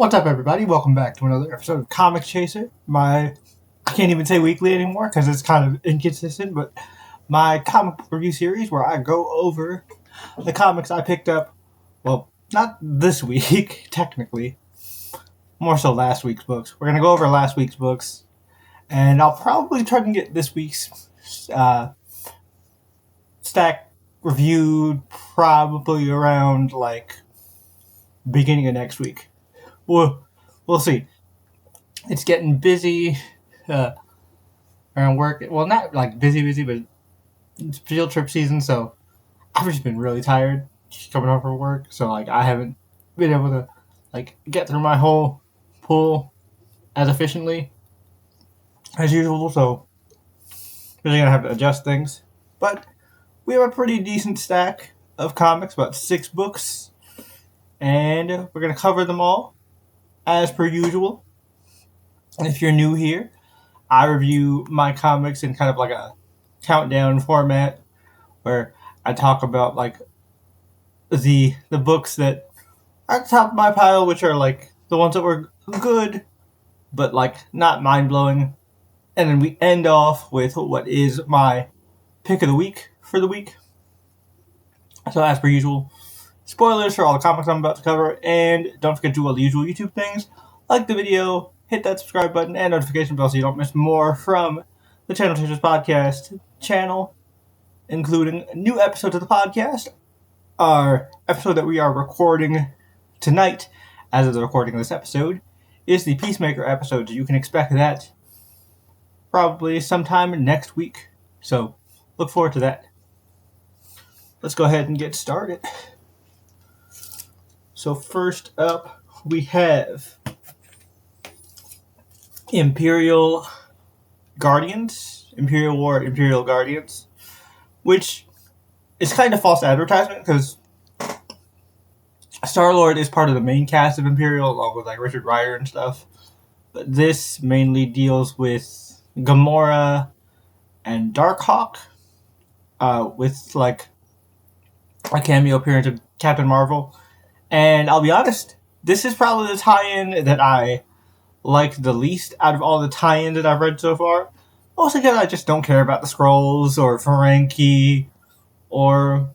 What's up, everybody? Welcome back to another episode of Comic Chaser. I can't even say weekly anymore because it's kind of inconsistent, but my comic book review series where I go over the comics I picked up, well, not this week, technically, more so last week's books. We're going to go over last week's books, and I'll probably try to get this week's stack reviewed probably around, beginning of next week. We'll see. It's getting busy around work. Well, not busy, but it's field trip season, so I've just been really tired coming home from work. So I haven't been able to get through my whole pull as efficiently as usual. So really gonna have to adjust things. But we have a pretty decent stack of comics, about 6 books, and we're gonna cover them all as per usual. And if you're new here, I review my comics in kind of like a countdown format where I talk about the books that are at the top of my pile, which are the ones that were good but not mind-blowing. And then we end off with what is my pick of the week for the week. So as per usual, spoilers for all the comics I'm about to cover, and don't forget to do all the usual YouTube things. Like the video, hit that subscribe button and notification bell so you don't miss more from the Channel Chasers Podcast channel, including new episodes of the podcast. Our episode that we are recording tonight, as of the recording of this episode, is the Peacemaker episode, so you can expect that probably sometime next week. So look forward to that. Let's go ahead and get started. So first up, we have Imperial Guardians, Imperial War Imperial Guardians, which is kind of false advertisement because Star-Lord is part of the main cast of Imperial along with Richard Rider and stuff. But this mainly deals with Gamora and Darkhawk, with a cameo appearance of Captain Marvel. And I'll be honest, this is probably the tie-in that I like the least out of all the tie-ins that I've read so far. Mostly because I just don't care about the Skrulls or Ferengi or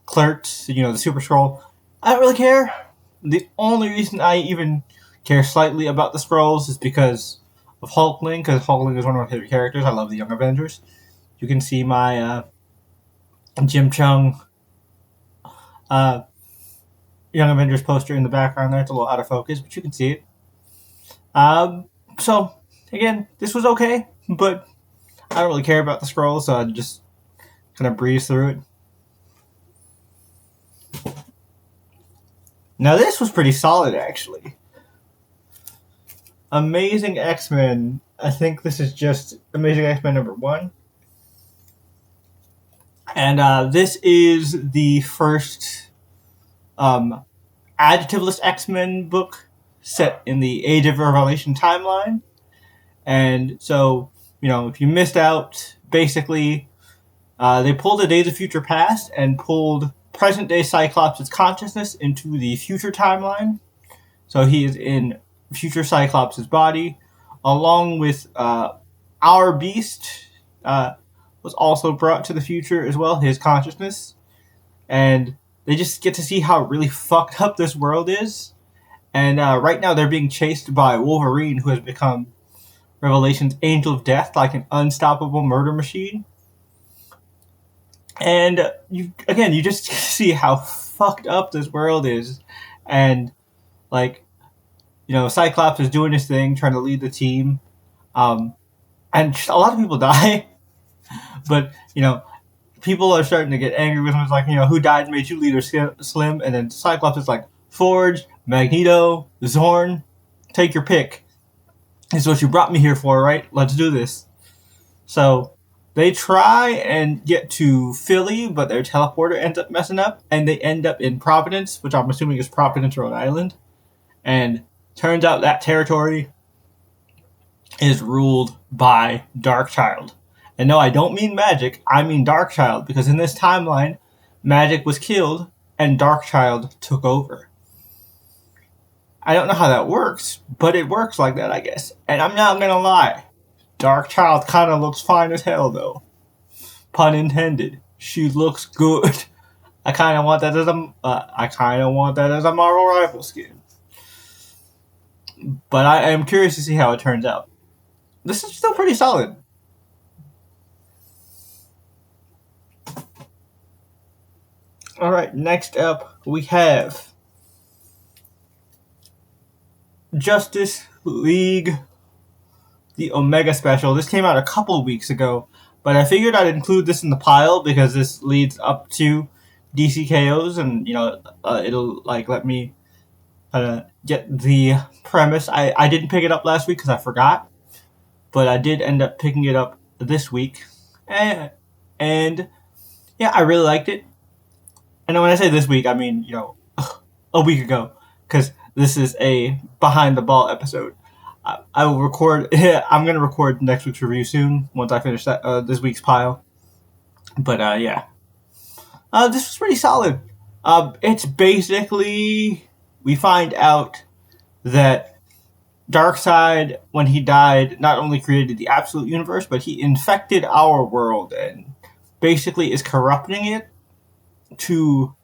Clerks, the Super Skrull. I don't really care. The only reason I even care slightly about the Skrulls is because of Hulkling, because Hulkling is one of my favorite characters. I love the Young Avengers. You can see my Jim Chung Young Avengers poster in the background there. It's a little out of focus, but you can see it. So, again, this was okay, but I don't really care about the Skrulls, so I just kind of breeze through it. Now, this was pretty solid, actually. Amazing X-Men. I think this is just Amazing X-Men number 1. And this is the first adjectiveless X-Men book set in the Age of Revelation timeline. And so, if you missed out, basically, they pulled the Days of Future Past and pulled present-day Cyclops' consciousness into the future timeline. So he is in future Cyclops' body, along with our Beast, was also brought to the future as well, his consciousness. And they just get to see how really fucked up this world is. And right now they're being chased by Wolverine, who has become Revelation's Angel of Death, like an unstoppable murder machine. And you just see how fucked up this world is. And Cyclops is doing his thing, trying to lead the team. And just a lot of people die. But, people are starting to get angry with him. It's who died and made you leader, Slim? And then Cyclops is Forge, Magneto, Zorn, take your pick. This is what you brought me here for, right? Let's do this. So they try and get to Philly, but their teleporter ends up messing up, and they end up in Providence, which I'm assuming is Providence, Rhode Island. And turns out that territory is ruled by Darkchild. And no, I don't mean magic, I mean Darkchild, because in this timeline, magic was killed and Darkchild took over. I don't know how that works, but it works like that, I guess. And I'm not gonna lie, Darkchild kind of looks fine as hell, though. Pun intended. She looks good. I kind of want that as a Marvel rival skin. But I am curious to see how it turns out. This is still pretty solid. All right, next up we have Justice League, the Omega Special. This came out a couple of weeks ago, but I figured I'd include this in the pile because this leads up to DCKOs, and it'll let me get the premise. I didn't pick it up last week because I forgot, but I did end up picking it up this week, and yeah, I really liked it. And when I say this week, I mean a week ago, because this is a behind the ball episode. I will record. I'm gonna record next week's review soon once I finish that this week's pile. But yeah, this was pretty solid. It's basically we find out that Darkseid, when he died, not only created the absolute universe, but he infected our world and basically is corrupting it to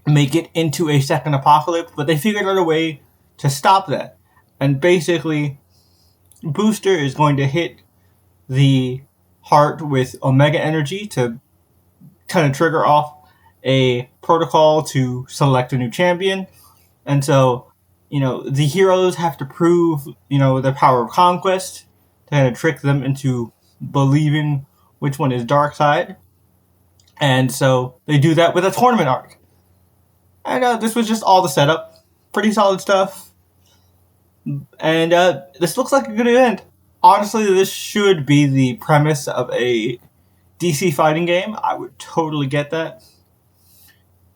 make it into a second apocalypse. But they figured out a way to stop that. And basically, Booster is going to hit the heart with Omega energy to kind of trigger off a protocol to select a new champion. And so, the heroes have to prove, their power of conquest to kind of trick them into believing which one is Darkseid. And so they do that with a tournament arc. And this was just all the setup. Pretty solid stuff. And this looks like a good event. Honestly, this should be the premise of a DC fighting game. I would totally get that.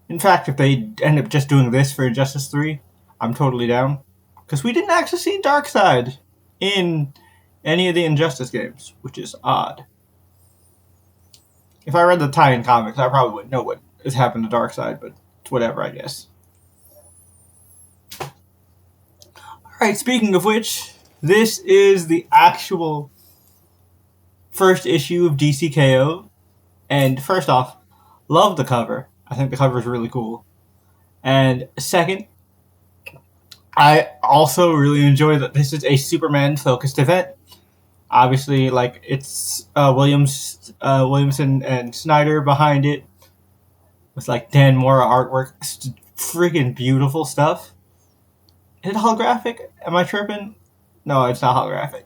In fact, if they end up just doing this for Injustice 3, I'm totally down. Because we didn't actually see Darkseid in any of the Injustice games, which is odd. If I read the tie-in comics, I probably wouldn't know what has happened to Darkseid, but it's whatever, I guess. Alright, speaking of which, this is the actual first issue of DCKO. And first off, love the cover. I think the cover is really cool. And second, I also really enjoy that this is a Superman-focused event. Obviously, it's Williamson and Snyder behind it. With, Dan Mora artwork. It's freaking beautiful stuff. Is it holographic? Am I tripping? No, it's not holographic.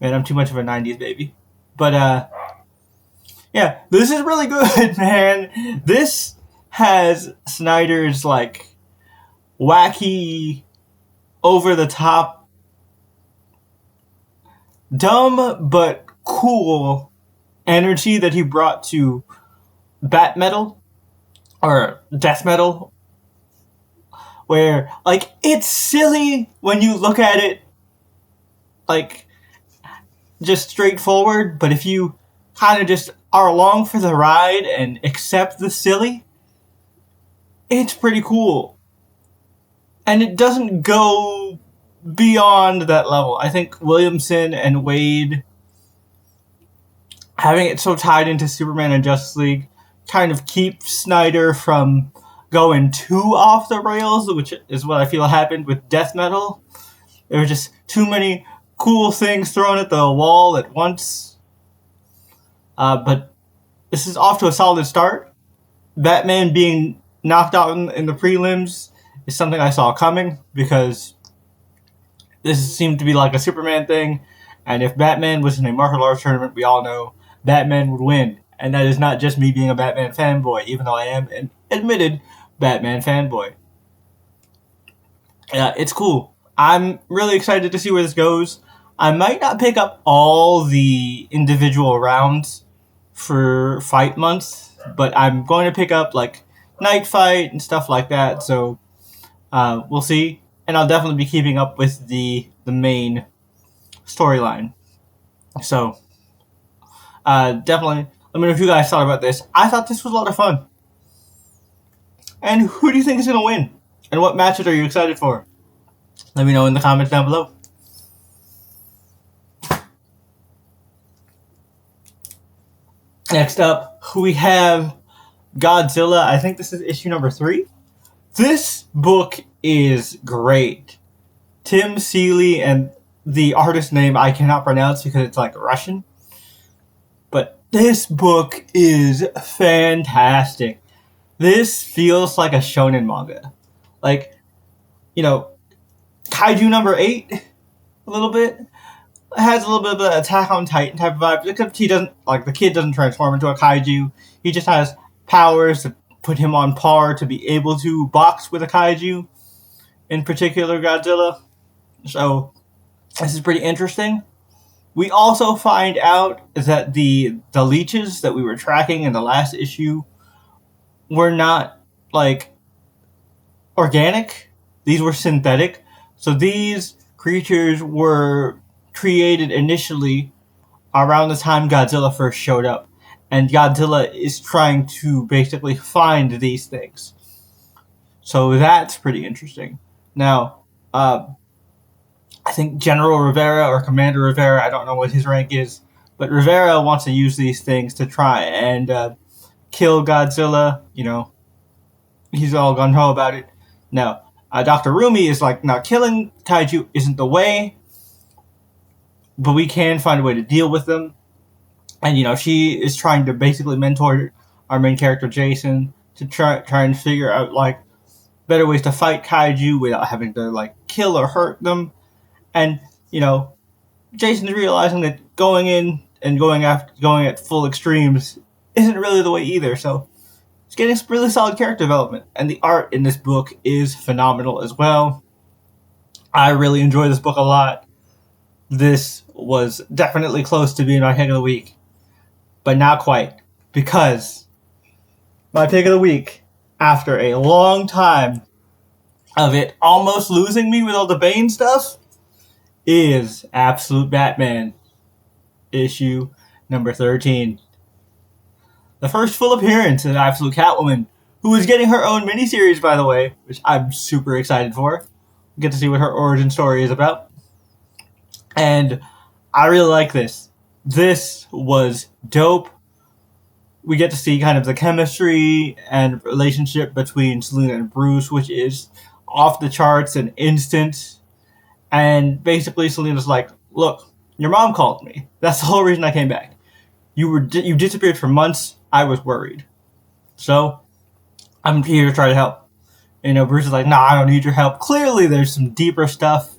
Man, I'm too much of a 90s baby. But, yeah, this is really good, man. This has Snyder's, wacky, over-the-top, dumb but cool energy that he brought to Bat Metal, or Death Metal, where, it's silly when you look at it, just straightforward, but if you kind of just are along for the ride and accept the silly, it's pretty cool. And it doesn't go beyond that level. I think Williamson and Wade, having it so tied into Superman and Justice League, kind of keeps Snyder from going too off the rails, which is what I feel happened with Death Metal. There were just too many cool things thrown at the wall at once. But this is off to a solid start. Batman being knocked out in the prelims is something I saw coming, because this seemed to be like a Superman thing, and if Batman was in a martial arts tournament, we all know Batman would win. And that is not just me being a Batman fanboy, even though I am an admitted Batman fanboy. It's cool. I'm really excited to see where this goes. I might not pick up all the individual rounds for Fight Month, but I'm going to pick up, Night Fight and stuff like that, so we'll see. And I'll definitely be keeping up with the main storyline. So, definitely, let me know if you guys thought about this. I thought this was a lot of fun. And who do you think is going to win? And what matches are you excited for? Let me know in the comments down below. Next up, we have Godzilla. I think this is issue number 3. This book is great. Tim Seeley, and the artist name I cannot pronounce because it's like Russian. But this book is fantastic. This feels like a shonen manga. Like, Kaiju number 8, a little bit. It has a little bit of an Attack on Titan type of vibe, except the kid doesn't transform into a kaiju. He just has powers to put him on par to be able to box with a kaiju, in particular Godzilla. So, this is pretty interesting. We also find out that the leeches that we were tracking in the last issue were not, organic. These were synthetic. So these creatures were created initially around the time Godzilla first showed up. And Godzilla is trying to basically find these things. So that's pretty interesting. Now, I think General Rivera or Commander Rivera, I don't know what his rank is, but Rivera wants to use these things to try and kill Godzilla. He's all gung-ho about it. Now, Dr. Rumi is like, now killing kaiju isn't the way, but we can find a way to deal with them. And, she is trying to basically mentor our main character, Jason, to try and figure out, better ways to fight kaiju without having to, kill or hurt them. And, Jason's realizing that going in and going at full extremes isn't really the way either, so it's getting some really solid character development. And the art in this book is phenomenal as well. I really enjoy this book a lot. This was definitely close to being my pick of the week, but not quite, because my pick of the week, after a long time of it almost losing me with all the Bane stuff, is Absolute Batman, issue number 13. The first full appearance of Absolute Catwoman, who is getting her own miniseries, by the way, which I'm super excited for. We get to see what her origin story is about. And I really like this. This was dope. We get to see kind of the chemistry and relationship between Selina and Bruce, which is off the charts and instant. And basically, Selina's like, look, your mom called me. That's the whole reason I came back. You disappeared for months. I was worried. So, I'm here to try to help. Bruce is like, nah, I don't need your help. Clearly, there's some deeper stuff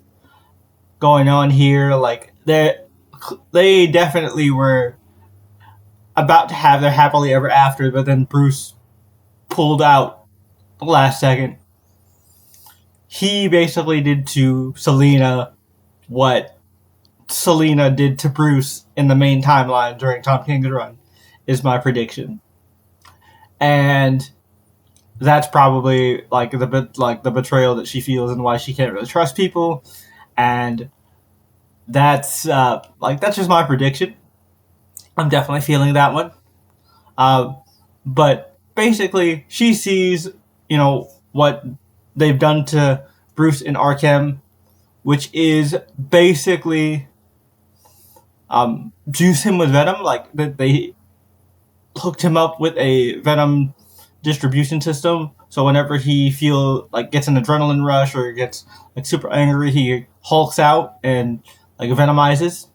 going on here. They definitely were about to have their happily ever after, but then Bruce pulled out the last second. He basically did to Selina what Selina did to Bruce in the main timeline during Tom King's run, is my prediction. And that's probably the betrayal that she feels and why she can't really trust people. And that's just my prediction. I'm definitely feeling that one. But basically, she sees, what they've done to Bruce in Arkham, which is basically juice him with venom. They hooked him up with a venom distribution system, so whenever he gets an adrenaline rush or gets super angry, he hulks out and venomizes.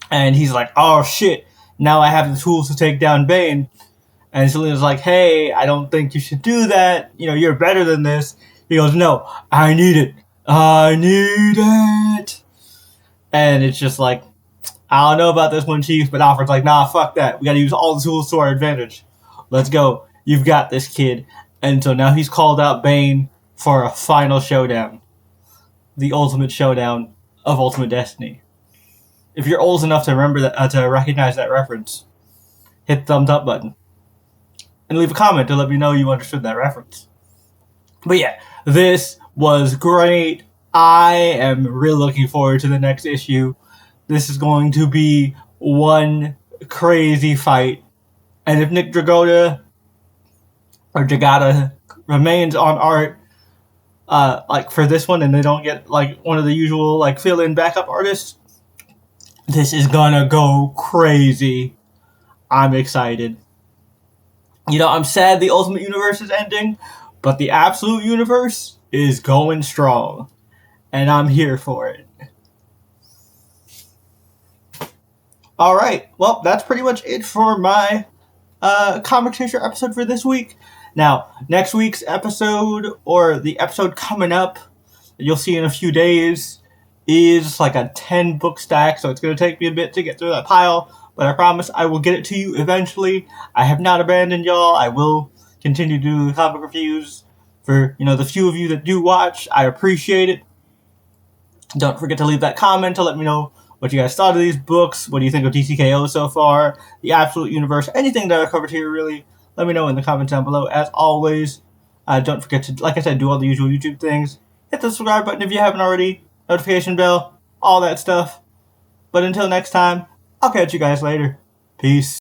And he's like, oh shit, now I have the tools to take down Bane. And Selina's like, hey, I don't think you should do that. You're better than this. He goes, no, I need it. I need it. And it's just like, I don't know about this one, Chief, but Alfred's like, nah, fuck that. We gotta use all the tools to our advantage. Let's go. You've got this, kid. And so now he's called out Bane for a final showdown. The ultimate showdown of Ultimate Destiny. If you're old enough to remember that, to recognize that reference, hit the thumbs up button. And leave a comment to let me know you understood that reference. But yeah, this was great. I am really looking forward to the next issue. This is going to be one crazy fight. And if Nick Dragotta remains on art, like for this one, and they don't get like one of the usual like fill-in backup artists, this is gonna go crazy. I'm excited. I'm sad the Ultimate Universe is ending, but the Absolute Universe is going strong, and I'm here for it. All right, well, that's pretty much it for my Comic Chaser episode for this week. Now, next week's episode, or the episode coming up, that you'll see in a few days, is like a 10 book stack, so it's going to take me a bit to get through that pile, but I promise I will get it to you eventually. I have not abandoned y'all. I will continue to do comic reviews for, the few of you that do watch. I appreciate it. Don't forget to leave that comment to let me know what you guys thought of these books. What do you think of DCKO so far? The Absolute Universe, anything that I covered here, really, let me know in the comments down below. As always, don't forget to, like I said, do all the usual YouTube things. Hit the subscribe button if you haven't already. Notification bell, all that stuff. But until next time, I'll catch you guys later. Peace.